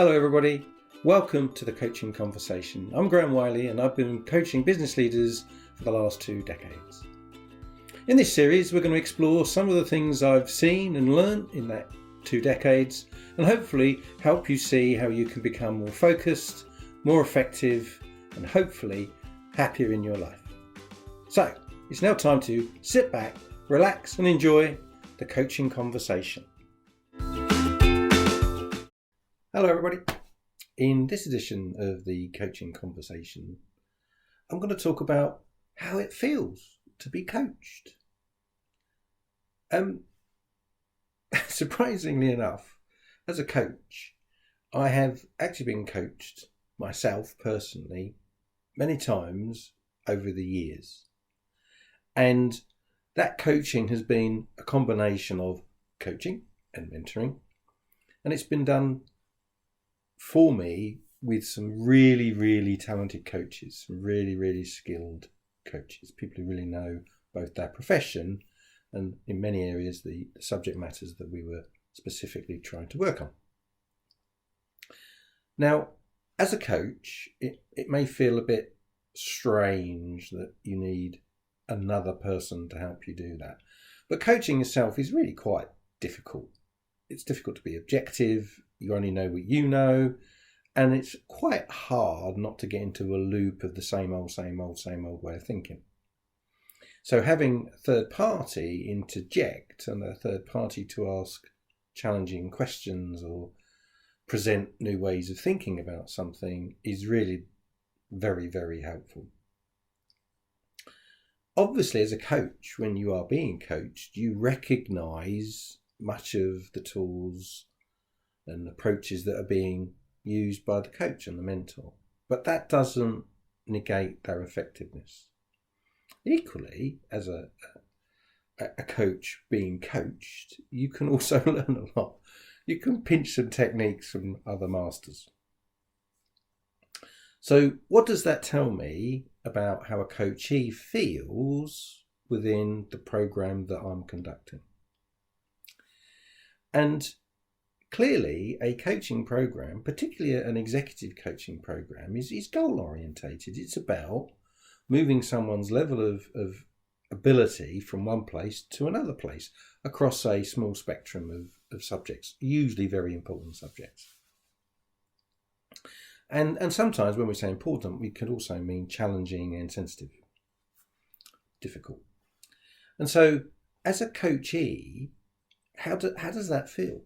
Hello everybody, welcome to the Coaching Conversation. I'm Graham Wiley and I've been coaching business leaders for the last 2 decades. In this series we're going to explore some of the things I've seen and learned in that 2 decades and hopefully help you see how you can become more focused, more effective and hopefully happier in your life. So it's now time to sit back, relax and enjoy the Coaching Conversation. Hello everybody. In this edition of the Coaching Conversation, I'm going to talk about how it feels to be coached. Surprisingly enough, as a coach, I have actually been coached myself personally many times over the years. And that coaching has been a combination of coaching and mentoring. And it's been done for me with some really talented coaches, some really skilled coaches, people who really know both their profession and in many areas the subject matters that we were specifically trying to work on. Now, as a coach, it may feel a bit strange that you need another person to help you do that. But coaching yourself is really quite difficult. It's difficult to be objective. You only know what you know. And it's quite hard not to get into a loop of the same old way of thinking. So having a third party interject and a third party to ask challenging questions or present new ways of thinking about something is really very helpful. Obviously, as a coach, when you are being coached, you recognise much of the tools and approaches that are being used by the coach and the mentor, but that doesn't negate their effectiveness. Equally, as a coach being coached, you can also learn a lot. You can pinch some techniques from other masters. So what does that tell me about how a coachee feels within the program that I'm conducting? And clearly, a coaching program, particularly an executive coaching program, is goal orientated. It's about moving someone's level of ability from one place to another place across a small spectrum of subjects, usually very important subjects. And sometimes when we say important, we could also mean challenging and sensitive, difficult. And so as a coachee, how does that feel?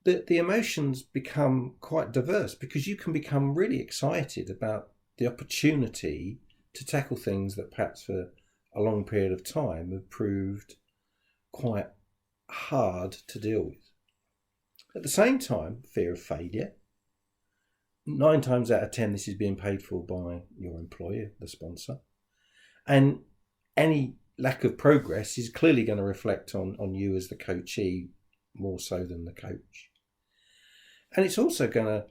The emotions become quite diverse because you can become really excited about the opportunity to tackle things that perhaps for a long period of time have proved quite hard to deal with. At the same time, fear of failure. 9 times out of 10, this is being paid for by your employer, the sponsor. And any lack of progress is clearly going to reflect on you as the coachee more so than the coach. And it's also going to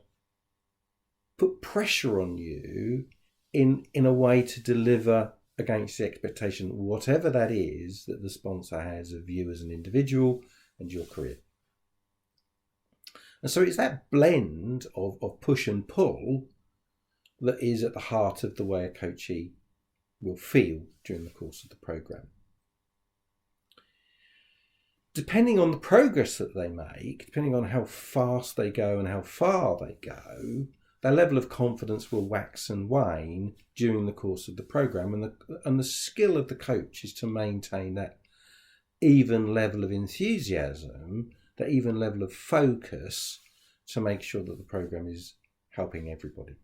put pressure on you in a way to deliver against the expectation, whatever that is that the sponsor has of you as an individual and your career. And so it's that blend of push and pull that is at the heart of the way a coachee will feel during the course of the program. Depending on the progress that they make, depending on how fast they go and how far they go, their level of confidence will wax and wane during the course of the program. And the skill of the coach is to maintain that even level of enthusiasm, that even level of focus to make sure that the program is helping everybody.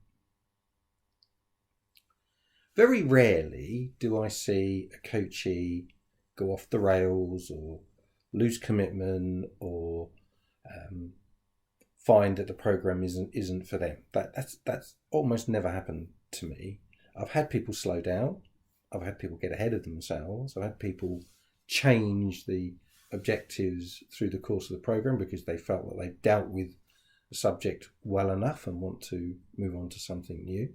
Very rarely do I see a coachee go off the rails or lose commitment or find that the program isn't for them. That's almost never happened to me. I've had people slow down. I've had people get ahead of themselves. I've had people change the objectives through the course of the program because they felt that they dealt with the subject well enough and want to move on to something new.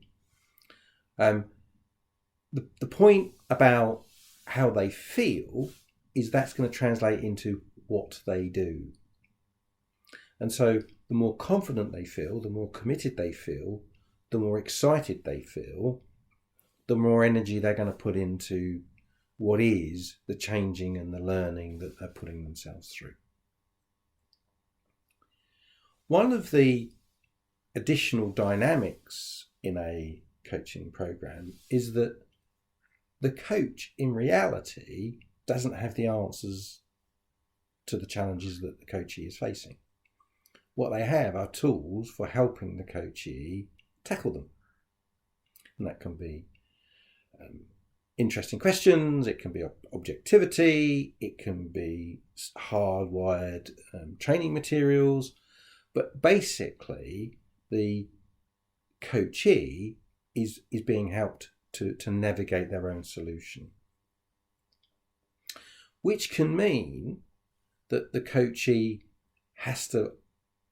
The point about how they feel is that's going to translate into what they do. And so the more confident they feel, the more committed they feel, the more excited they feel, the more energy they're going to put into what is the changing and the learning that they're putting themselves through. One of the additional dynamics in a coaching program is that the coach in reality doesn't have the answers to the challenges that the coachee is facing. What they have are tools for helping the coachee tackle them. And that can be interesting questions, it can be objectivity, it can be hardwired training materials, but basically the coachee is being helped to navigate their own solution. Which can mean that the coachee has to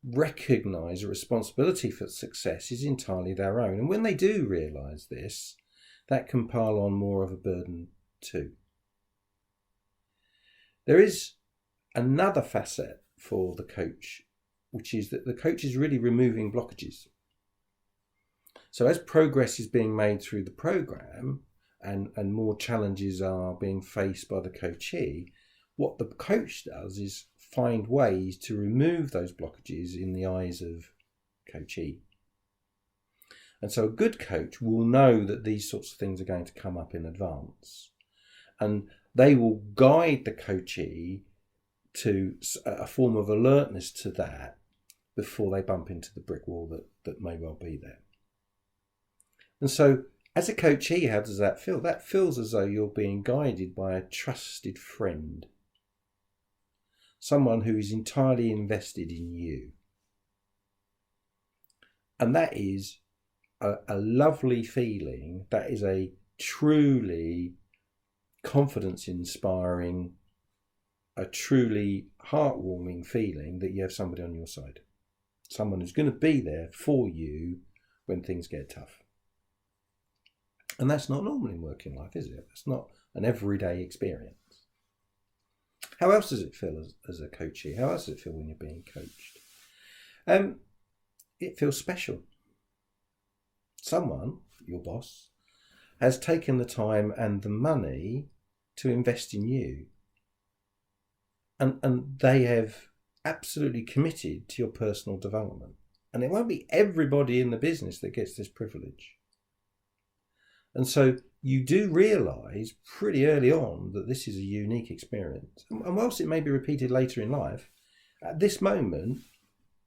recognise a responsibility for success is entirely their own. And when they do realise this, that can pile on more of a burden too. There is another facet for the coach, which is that the coach is really removing blockages. So as progress is being made through the program and more challenges are being faced by the coachee, what the coach does is find ways to remove those blockages in the eyes of coachee. And so a good coach will know that these sorts of things are going to come up in advance. And they will guide the coachee to a form of alertness to that before they bump into the brick wall that may well be there. And so as a coachee, how does that feel? That feels as though you're being guided by a trusted friend. Someone who is entirely invested in you. And that is a lovely feeling. That is a truly confidence-inspiring, a truly heartwarming feeling that you have somebody on your side. Someone who's going to be there for you when things get tough. And that's not normal in working life, is it? It's not an everyday experience. How else does it feel as a coachee? How else does it feel when you're being coached? It feels special. Someone, your boss, has taken the time and the money to invest in you. And they have absolutely committed to your personal development. And it won't be everybody in the business that gets this privilege. And so you do realise pretty early on that this is a unique experience. And whilst it may be repeated later in life, at this moment,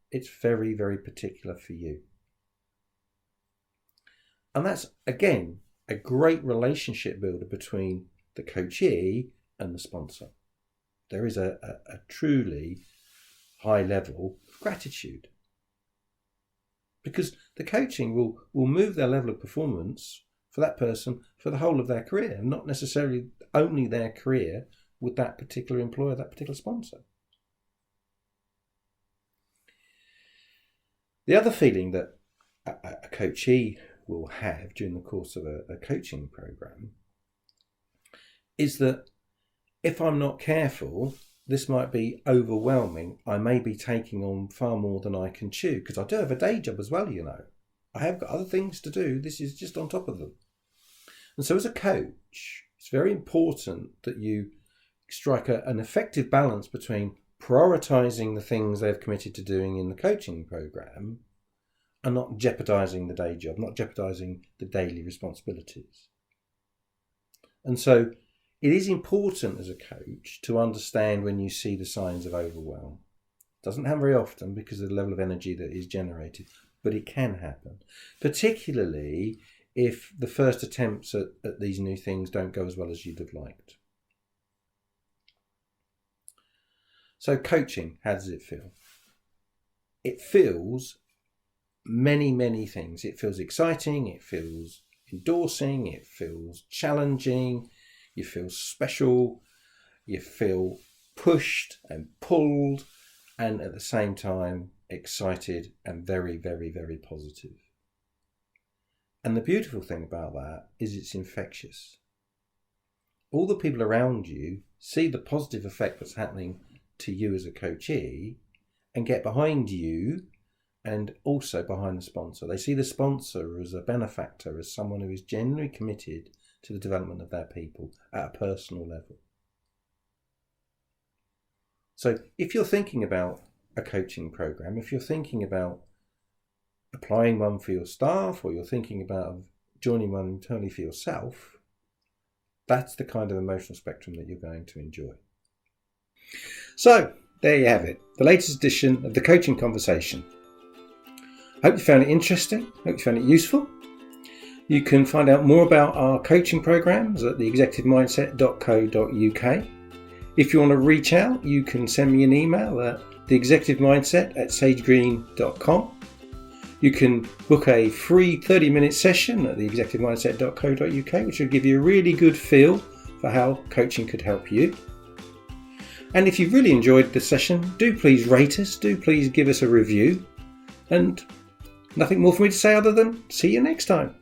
it's very, very particular for you. And that's, again, a great relationship builder between the coachee and the sponsor. There is a truly high level of gratitude. Because the coaching will move their level of performance for that person for the whole of their career, not necessarily only their career with that particular employer, that particular sponsor. The other feeling that a coachee will have during the course of a coaching program is that if I'm not careful, this might be overwhelming. I may be taking on far more than I can chew, because I do have a day job as well, you know. I have got other things to do. This is just on top of them. And so as a coach, it's very important that you strike an effective balance between prioritising the things they've committed to doing in the coaching program and not jeopardising the day job, not jeopardising the daily responsibilities. And so it is important as a coach to understand when you see the signs of overwhelm. It doesn't happen very often because of the level of energy that is generated, but it can happen, particularly if the first attempts at these new things don't go as well as you'd have liked. So coaching, how does it feel? It feels many, many things. It feels exciting, it feels endorsing, it feels challenging, you feel special, you feel pushed and pulled, and at the same time excited and very, very, very positive. And the beautiful thing about that is it's infectious. All the people around you see the positive effect that's happening to you as a coachee and get behind you and also behind the sponsor. They see the sponsor as a benefactor, as someone who is genuinely committed to the development of their people at a personal level. So if you're thinking about a coaching program, if you're thinking about applying one for your staff, or you're thinking about joining one internally for yourself, that's the kind of emotional spectrum that you're going to enjoy. So there you have it, the latest edition of the Coaching Conversation. Hope you found it interesting, hope you found it useful. You can find out more about our coaching programs at theexecutivemindset.co.uk. If you want to reach out, you can send me an email at theexecutivemindset@sagegreen.com. You can book a free 30-minute session at theexecutivemindset.co.uk, which will give you a really good feel for how coaching could help you. And if you've really enjoyed the session, do please rate us, do please give us a review. And nothing more for me to say other than see you next time.